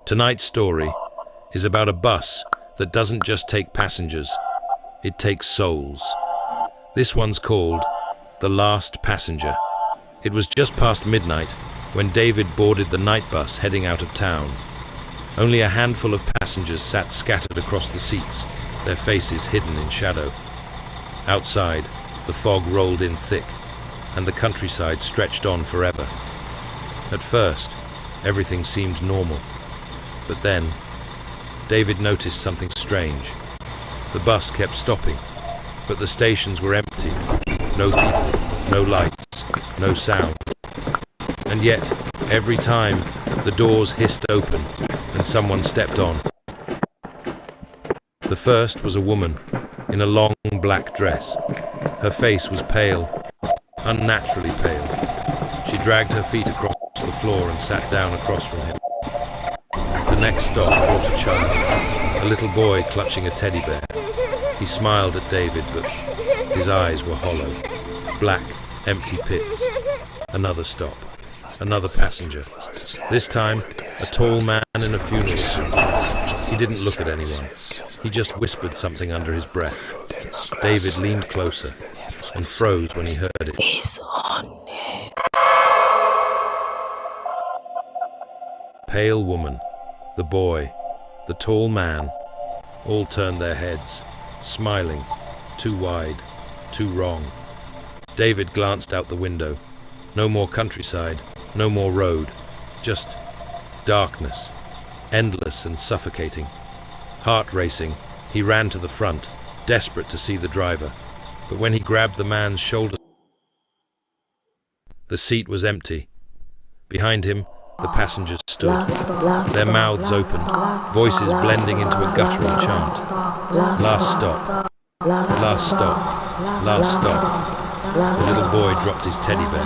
Tonight's story is about a bus that doesn't just take passengers, it takes souls. This one's called The Last Passenger. It was just past midnight when David boarded the night bus heading out of town. Only a handful of passengers sat scattered across the seats, their faces hidden in shadow. Outside, the fog rolled in thick, and the countryside stretched on forever. At first, everything seemed normal. But then, David noticed something strange. The bus kept stopping, but the stations were empty. No people, no lights, no sound. And yet, every time, the doors hissed open and someone stepped on. The first was a woman in a long black dress. Her face was pale, unnaturally pale. She dragged her feet across the floor and sat down across from him. The next stop brought a child, a little boy clutching a teddy bear. He smiled at David, but his eyes were hollow. Black, empty pits. Another stop. Another passenger. This time, a tall man in a funeral suit. He didn't look at anyone. He just whispered something under his breath. David leaned closer and froze when he heard it. It's on it. Pale woman, the boy, the tall man, all turned their heads, smiling, too wide, too wrong. David glanced out the window. No more countryside, no more road, just darkness, endless and suffocating. Heart racing, he ran to the front, desperate to see the driver. But when he grabbed the man's shoulder, the seat was empty. Behind him, the passengers stood, their mouths open, voices blending into a guttural chant. Last stop, last stop, last stop. The little boy dropped his teddy bear.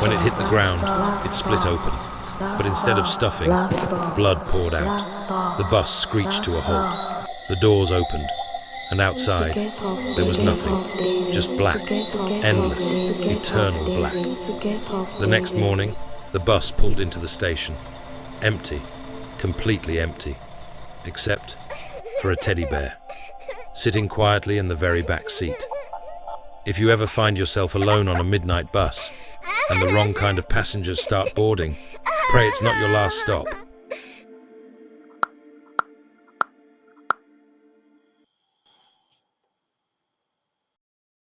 When it hit the ground, it split open. But instead of stuffing, blood poured out. The bus screeched to a halt. The doors opened, and outside, there was nothing. Just black, endless, eternal black. The next morning, the bus pulled into the station. Empty, completely empty. Except for a teddy bear, sitting quietly in the very back seat. If you ever find yourself alone on a midnight bus, and the wrong kind of passengers start boarding, pray it's not your last stop.